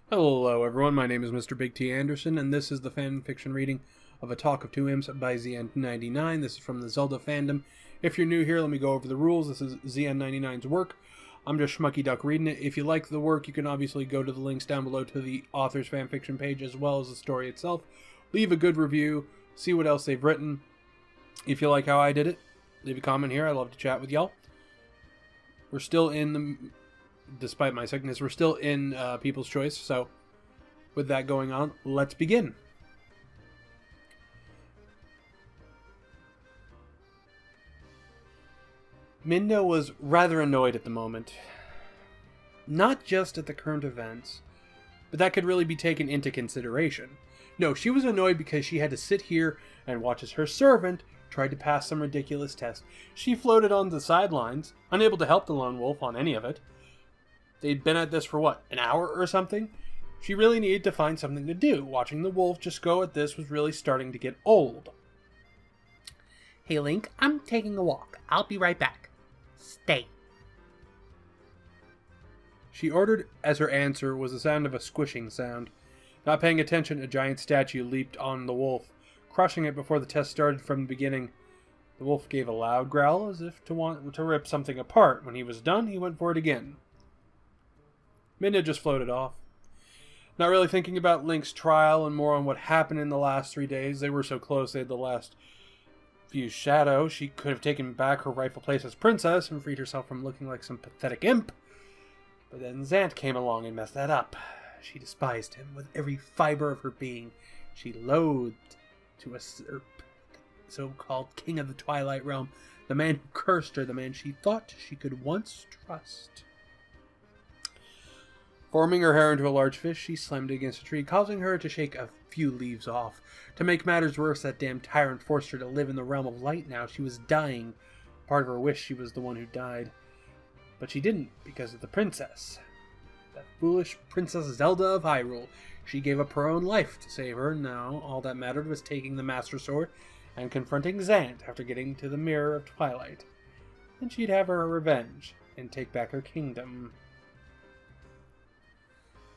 Hello everyone, my name is Mr. Big T Anderson, and this is the fan fiction reading of A Talk of Two Imps by Z-END99. This is from the Zelda fandom. If you're new here, let me go over the rules. This is Z-END99's work. I'm just Schmucky Duck reading it. If you like the work, you can obviously go to the links down below to the author's fanfiction page as well as the story itself. Leave a good review, see what else they've written. If you like how I did it, leave a comment here. I love to chat with y'all. We're still in the... Despite my sickness, we're still in People's Choice, so with that going on, let's begin. Minda was rather annoyed at the moment. Not just at the current events, but that could really be taken into consideration. No, she was annoyed because she had to sit here and watch as her servant tried to pass some ridiculous test. She floated on the sidelines, unable to help the lone wolf on any of it. They'd been at this for, what, an hour or something? She really needed to find something to do. Watching the wolf just go at this was really starting to get old. Hey Link, I'm taking a walk. I'll be right back. Stay. She ordered as her answer was the sound of a squishing sound. Not paying attention, a giant statue leaped on the wolf, crushing it before the test started from the beginning. The wolf gave a loud growl as if to want to rip something apart. When he was done, he went for it again. Minda just floated off. Not really thinking about Link's trial and more on what happened in the last 3 days. They were so close they had the last few shadow. She could have taken back her rightful place as princess and freed herself from looking like some pathetic imp. But then Zant came along and messed that up. She despised him with every fiber of her being. She loathed to usurp the so-called king of the Twilight realm, the man who cursed her, the man she thought she could once trust. Forming her hair into a large fist, she slammed it against a tree, causing her to shake a few leaves off. To make matters worse, that damn tyrant forced her to live in the realm of light now. She was dying. Part of her wished she was the one who died. But she didn't, because of the princess. That foolish Princess Zelda of Hyrule. She gave up her own life to save her. Now, all that mattered was taking the Master Sword and confronting Zant after getting to the Mirror of Twilight. Then she'd have her revenge and take back her kingdom.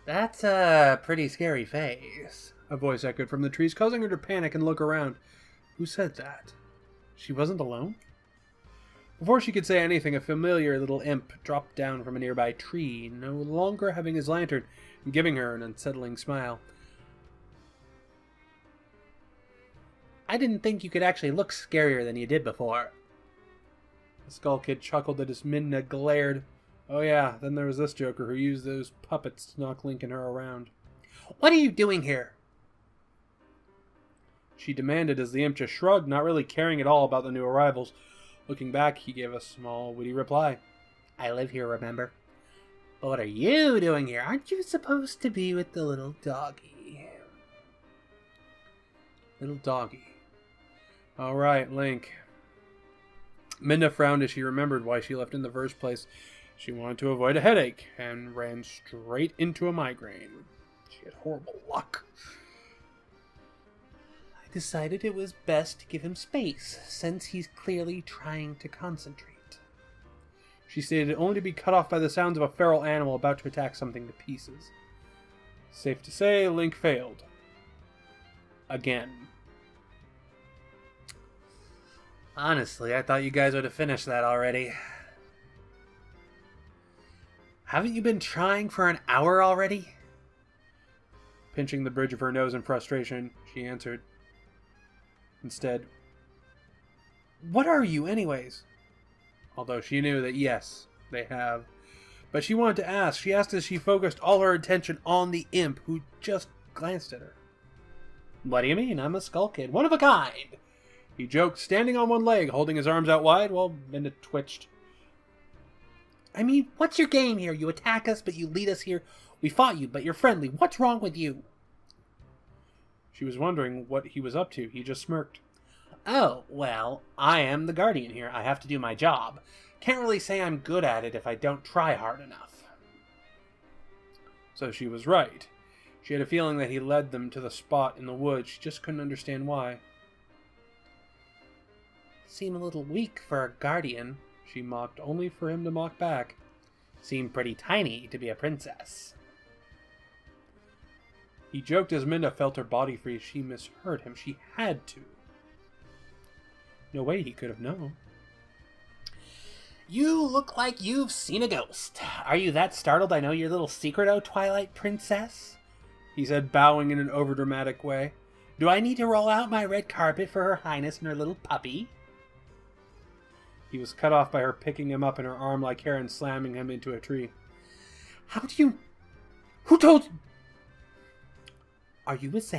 That's a pretty scary face. A voice echoed from the trees, causing her to panic and look around. Who said that? She wasn't alone? Before she could say anything, a familiar little imp dropped down from a nearby tree, no longer having his lantern, and giving her an unsettling smile. I didn't think you could actually look scarier than you did before. The Skull Kid chuckled as Minda glared. Oh yeah, then there was this joker who used those puppets to knock Link and her around. What are you doing here? She demanded as the imp just shrugged, not really caring at all about the new arrivals. Looking back, he gave a small, witty reply. I live here, remember? But what are you doing here? Aren't you supposed to be with the little doggy? Little doggy. Alright, Link. Minda frowned as she remembered why she left in the first place. She wanted to avoid a headache, and ran straight into a migraine. She had horrible luck. I decided it was best to give him space, since he's clearly trying to concentrate. She stated only to be cut off by the sounds of a feral animal about to attack something to pieces. Safe to say, Link failed. Again. Honestly, I thought you guys would have finished that already. Haven't you been trying for an hour already? Pinching the bridge of her nose in frustration, she answered. Instead, what are you anyways? Although she knew that yes, they have. But she wanted to ask. She asked as she focused all her attention on the imp who just glanced at her. What do you mean? I'm a Skull Kid. One of a kind. He joked, standing on one leg, holding his arms out wide while Minda twitched. I mean, what's your game here? You attack us, but you lead us here. We fought you, but you're friendly. What's wrong with you? She was wondering what he was up to. He just smirked. Oh, well, I am the guardian here. I have to do my job. Can't really say I'm good at it if I don't try hard enough. So she was right. She had a feeling that he led them to the spot in the woods. She just couldn't understand why. Seem a little weak for a guardian, she mocked, only for him to mock back. Seem pretty tiny to be a princess. He joked as Minna felt her body freeze. She misheard him. She had to. No way he could have known. You look like you've seen a ghost. Are you that startled I know your little secret, oh Twilight Princess? He said, bowing in an overdramatic way. Do I need to roll out my red carpet for Her Highness and her little puppy? He was cut off by her picking him up in her arm like hair and slamming him into a tree. How do you... Who told you... Are you a Z?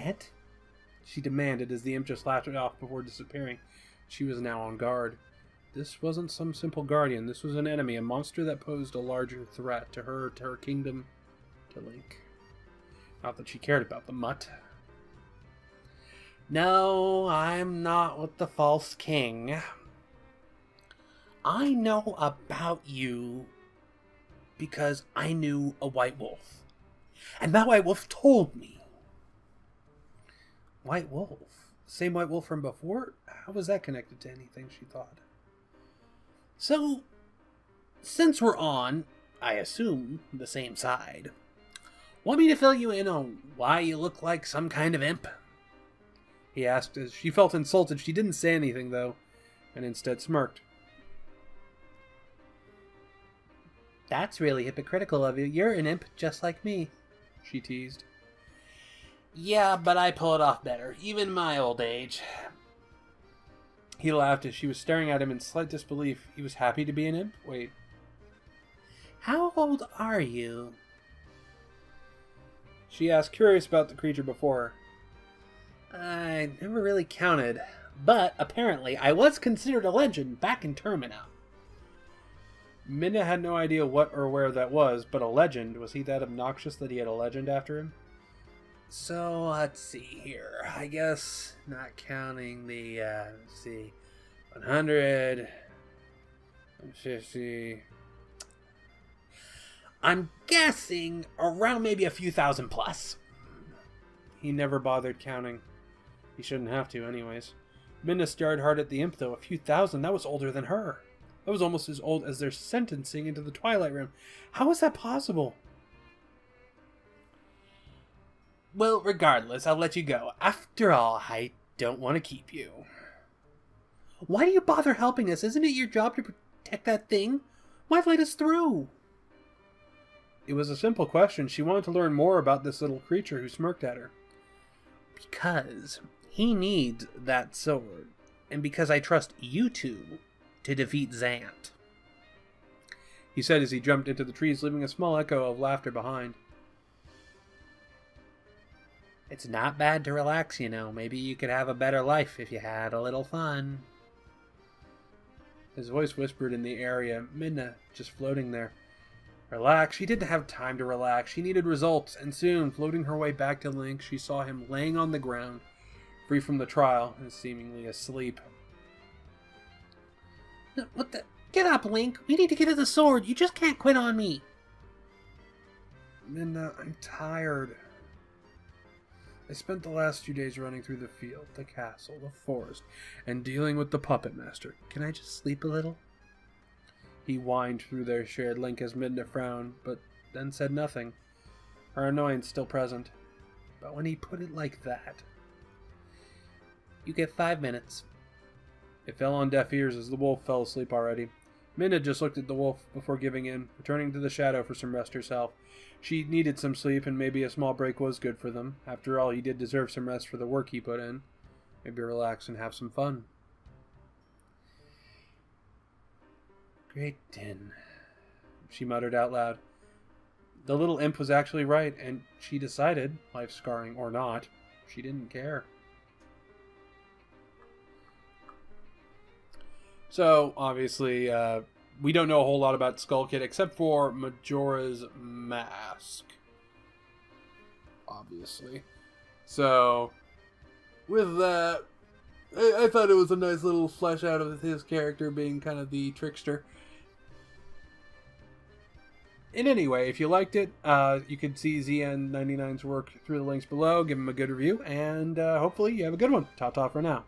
She demanded as the imp just laughed it off before disappearing. She was now on guard. This wasn't some simple guardian. This was an enemy, a monster that posed a larger threat to her kingdom, to Link. Not that she cared about the mutt. No, I'm not with the false king. I know about you because I knew a white wolf. And that white wolf told me. White wolf? Same white wolf from before? How was that connected to anything, she thought? So, since we're on, I assume, the same side, want me to fill you in on why you look like some kind of imp? He asked as she felt insulted. She didn't say anything, though, and instead smirked. That's really hypocritical of you. You're an imp just like me, she teased. Yeah, but I pull it off better, even in my old age. He laughed as she was staring at him in slight disbelief. He was happy to be an imp? Wait. How old are you? She asked, curious about the creature before her. I never really counted, but apparently I was considered a legend back in Termina. Minna had no idea what or where that was, but a legend? Was he that obnoxious that he had a legend after him? So, let's see here. I guess, not counting the, let's see, 100, 150... I'm guessing around maybe a few thousand plus. He never bothered counting. He shouldn't have to, anyways. Minna stared hard at the imp, though. A few thousand? That was older than her. That was almost as old as their sentencing into the Twilight Realm. How is that possible? Well, regardless, I'll let you go. After all, I don't want to keep you. Why do you bother helping us? Isn't it your job to protect that thing? Why let us through? It was a simple question. She wanted to learn more about this little creature who smirked at her. Because he needs that sword. And because I trust you two to defeat Z-END. He said as he jumped into the trees, leaving a small echo of laughter behind. It's not bad to relax, you know. Maybe you could have a better life if you had a little fun. His voice whispered in the area, Minna just floating there. Relax. She didn't have time to relax. She needed results, and soon, floating her way back to Link, she saw him laying on the ground, free from the trial, and seemingly asleep. What the? Get up, Link. We need to get to the sword. You just can't quit on me. Minna, I'm tired. I spent the last few days running through the field, the castle, the forest, and dealing with the puppet master. Can I just sleep a little? He whined through their shared link as Minna frowned, but then said nothing, her annoyance still present. But when he put it like that... You get 5 minutes. It fell on deaf ears as the wolf fell asleep already. Minna just looked at the wolf before giving in, returning to the shadow for some rest herself. She needed some sleep, and maybe a small break was good for them. After all, he did deserve some rest for the work he put in. Maybe relax and have some fun. Great din, she muttered out loud. The little imp was actually right, and she decided, life scarring or not, she didn't care. So, obviously, we don't know a whole lot about Skull Kid, except for Majora's Mask. Obviously. So, with that, I thought it was a nice little flesh out of his character being kind of the trickster. In any way, if you liked it, you can see Z-END99's work through the links below. Give him a good review, and hopefully you have a good one. Ta-ta for now.